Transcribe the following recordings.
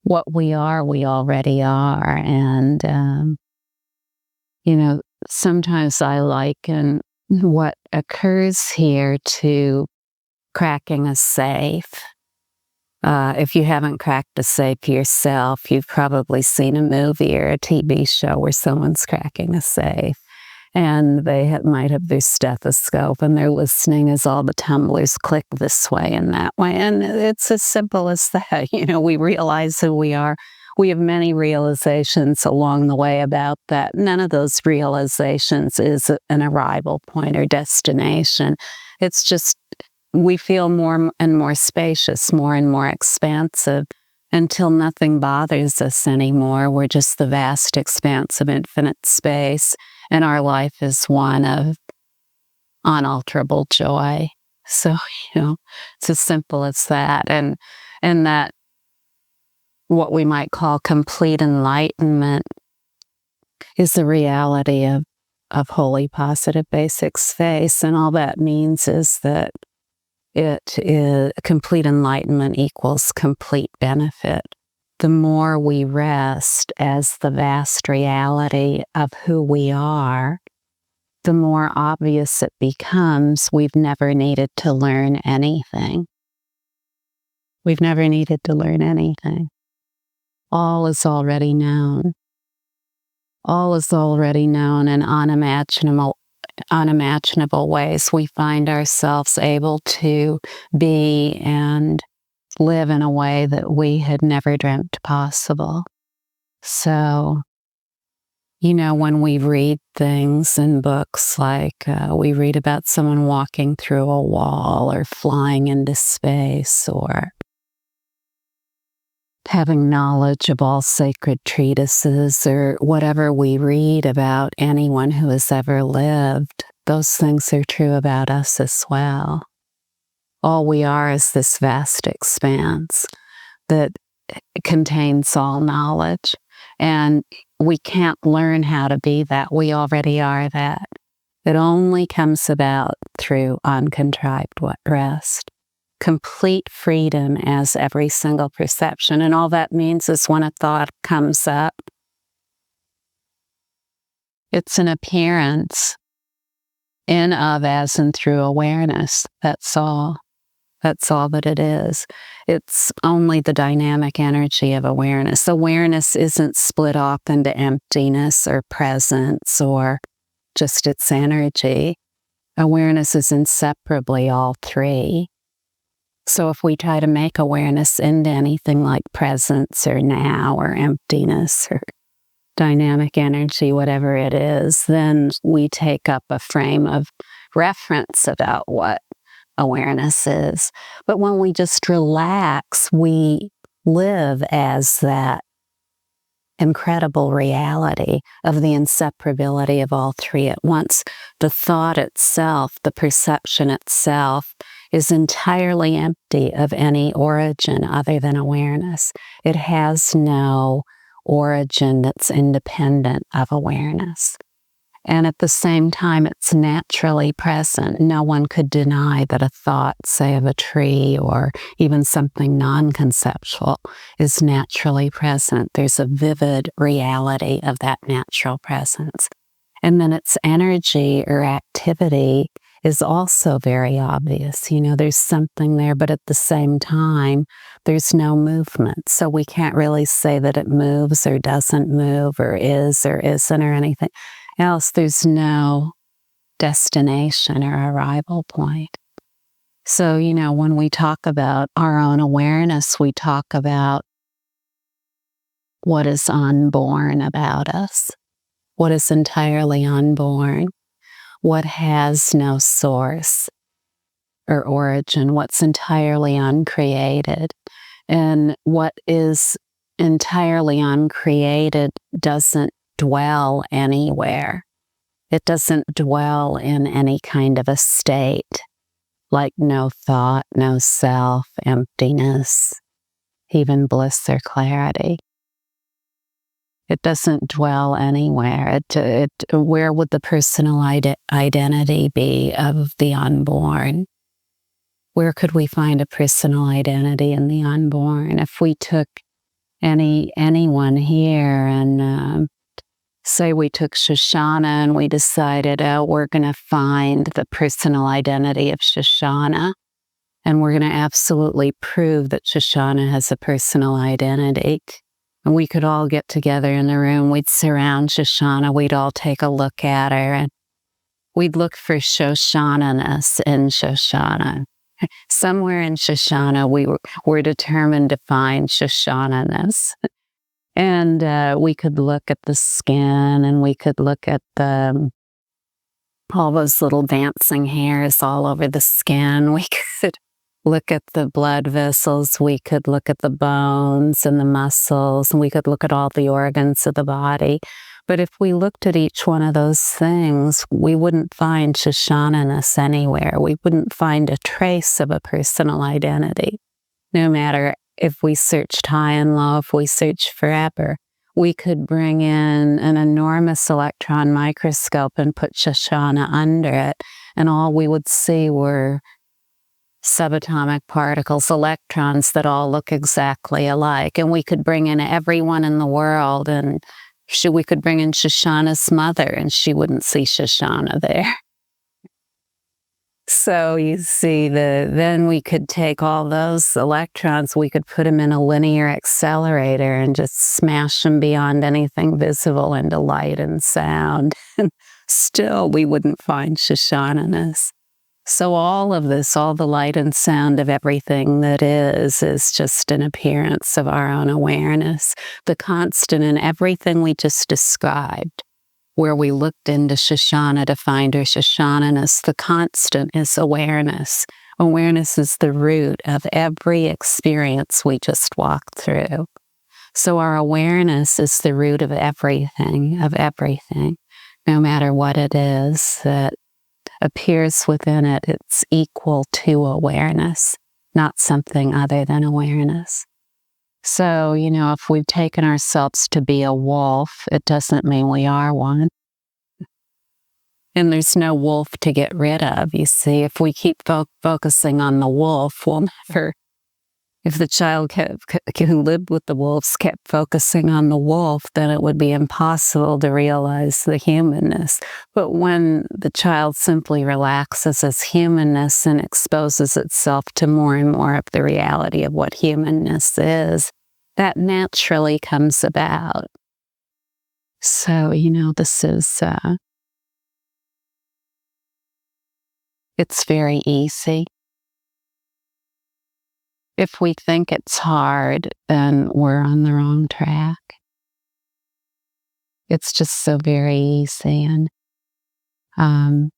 what we are, we already are. And, sometimes I liken what occurs here to cracking a safe. If you haven't cracked a safe yourself, you've probably seen a movie or a TV show where someone's cracking a safe. And they might have their stethoscope and they're listening as all the tumblers click this way and that way. And it's as simple as that. We realize who we are. We have many realizations along the way about that. None of those realizations is an arrival point or destination. It's just we feel more and more spacious, more and more expansive until nothing bothers us anymore. We're just the vast expanse of infinite space. And our life is one of unalterable joy. So, it's as simple as that. And that what we might call complete enlightenment is the reality of wholly positive basic space. And all that means is that it is complete enlightenment equals complete benefit. The more we rest as the vast reality of who we are, the more obvious it becomes we've never needed to learn anything. We've never needed to learn anything. All is already known. All is already known in unimaginable ways. We find ourselves able to be and live in a way that we had never dreamt possible. So, when we read things in books like we read about someone walking through a wall or flying into space or having knowledge of all sacred treatises or whatever we read about anyone who has ever lived, those things are true about us as well. All we are is this vast expanse that contains all knowledge. And we can't learn how to be that. We already are that. It only comes about through uncontrived rest. Complete freedom as every single perception. And all that means is when a thought comes up, it's an appearance in, of, as, and through awareness. That's all. That's all that it is. It's only the dynamic energy of awareness. Awareness isn't split off into emptiness or presence or just its energy. Awareness is inseparably all three. So if we try to make awareness into anything like presence or now or emptiness or dynamic energy, whatever it is, then we take up a frame of reference about what awareness is. But when we just relax, we live as that incredible reality of the inseparability of all three at once. The thought itself, the perception itself, is entirely empty of any origin other than awareness. It has no origin that's independent of awareness. And at the same time, it's naturally present. No one could deny that a thought, say of a tree or even something non-conceptual, is naturally present. There's a vivid reality of that natural presence. And then its energy or activity is also very obvious. There's something there, but at the same time, there's no movement. So we can't really say that it moves or doesn't move or is or isn't or anything else. There's no destination or arrival point. So, when we talk about our own awareness, we talk about what is unborn about us, what is entirely unborn, what has no source or origin, what's entirely uncreated. And what is entirely uncreated doesn't dwell anywhere. It doesn't dwell in any kind of a state, like no thought, no self, emptiness, even bliss or clarity. It doesn't dwell anywhere. Where would the personal identity be of the unborn? Where could we find a personal identity in the unborn? If we took anyone here, and say we took Shoshana and we decided, oh, we're going to find the personal identity of Shoshana, and we're going to absolutely prove that Shoshana has a personal identity. And we could all get together in the room, we'd surround Shoshana, we'd all take a look at her, and we'd look for Shoshana-ness in Shoshana. Somewhere in Shoshana, we were determined to find Shoshana-ness. And we could look at the skin, and we could look at all those little dancing hairs all over the skin. We could look at the blood vessels. We could look at the bones and the muscles, and we could look at all the organs of the body. But if we looked at each one of those things, we wouldn't find Shoshana-ness anywhere. We wouldn't find a trace of a personal identity, no matter if we searched high and low, if we searched forever. We could bring in an enormous electron microscope and put Shoshana under it, and all we would see were subatomic particles, electrons that all look exactly alike. And we could bring in everyone in the world, and we could bring in Shoshana's mother, and she wouldn't see Shoshana there. So you see, then we could take all those electrons, we could put them in a linear accelerator and just smash them beyond anything visible into light and sound. And still, we wouldn't find Shoshana-ness. So all of this, all the light and sound of everything that is just an appearance of our own awareness. The constant in everything we just described, where we looked into Shoshana to find her Shoshana-ness, the constant is awareness. Awareness is the root of every experience we just walked through. So our awareness is the root of everything, no matter what it is that appears within it. It's equal to awareness, not something other than awareness. So, if we've taken ourselves to be a wolf, it doesn't mean we are one. And there's no wolf to get rid of. You see, if we keep focusing on the wolf, we'll never. If the child who lived with the wolves kept focusing on the wolf, then it would be impossible to realize the humanness. But when the child simply relaxes as humanness and exposes itself to more and more of the reality of what humanness is, that naturally comes about. So, this is, it's very easy. If we think it's hard, then we're on the wrong track. It's just so very easy. And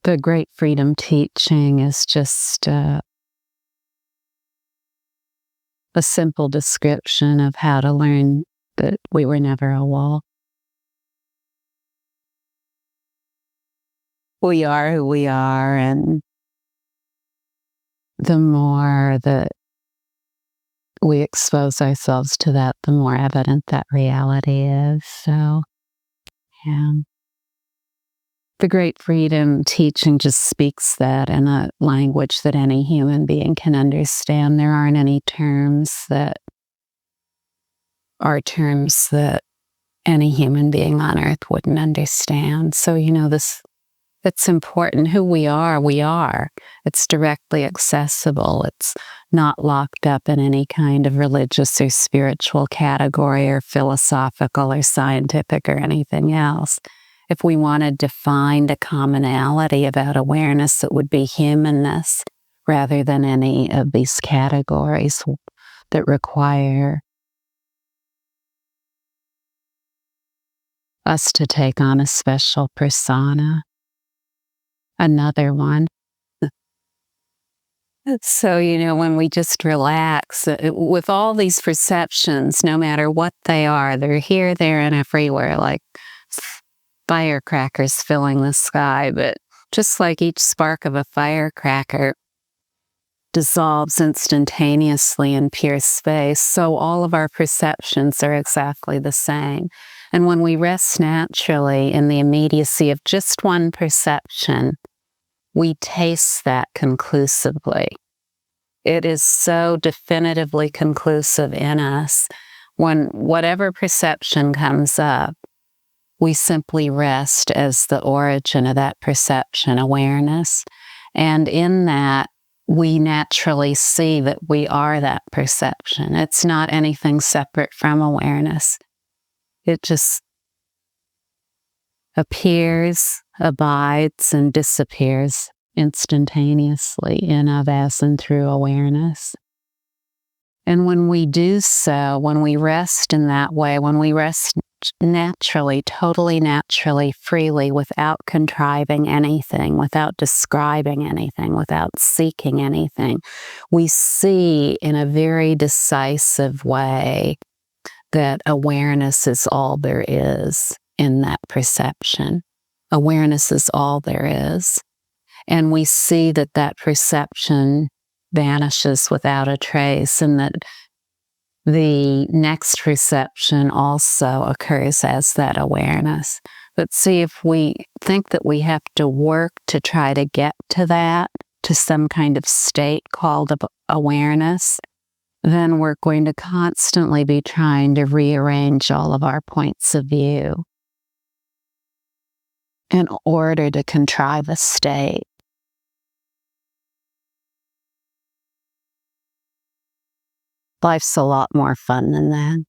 the Great Freedom teaching is just a simple description of how to learn that we were never a wolf. We are who we are, and the more that we expose ourselves to that, the more evident that reality is. So, yeah. The Great Freedom teaching just speaks that in a language that any human being can understand. There aren't any terms that are terms that any human being on earth wouldn't understand. So, it's important. Who we are. It's directly accessible. It's not locked up in any kind of religious or spiritual category or philosophical or scientific or anything else. If we wanted to find a commonality about awareness, it would be humanness rather than any of these categories that require us to take on a special persona. Another one. So, when we just relax with all these perceptions, no matter what they are, they're here, there, and everywhere, like firecrackers filling the sky. But just like each spark of a firecracker dissolves instantaneously in pure space, so all of our perceptions are exactly the same. And when we rest naturally in the immediacy of just one perception, we taste that conclusively. It is so definitively conclusive in us When whatever perception comes up, we simply rest as the origin of that perception awareness. And in that, we naturally see that we are that perception. It's not anything separate from awareness. It just appears, abides, and disappears instantaneously in, of, as, and through awareness. And when we do so, when we rest in that way, when we rest naturally, totally naturally, freely, without contriving anything, without describing anything, without seeking anything, we see in a very decisive way that awareness is all there is in that perception. Awareness is all there is. And we see that that perception vanishes without a trace, and that the next perception also occurs as that awareness. But see, if we think that we have to work to try to get to that, to some kind of state called awareness, then we're going to constantly be trying to rearrange all of our points of view in order to contrive a state. Life's a lot more fun than that.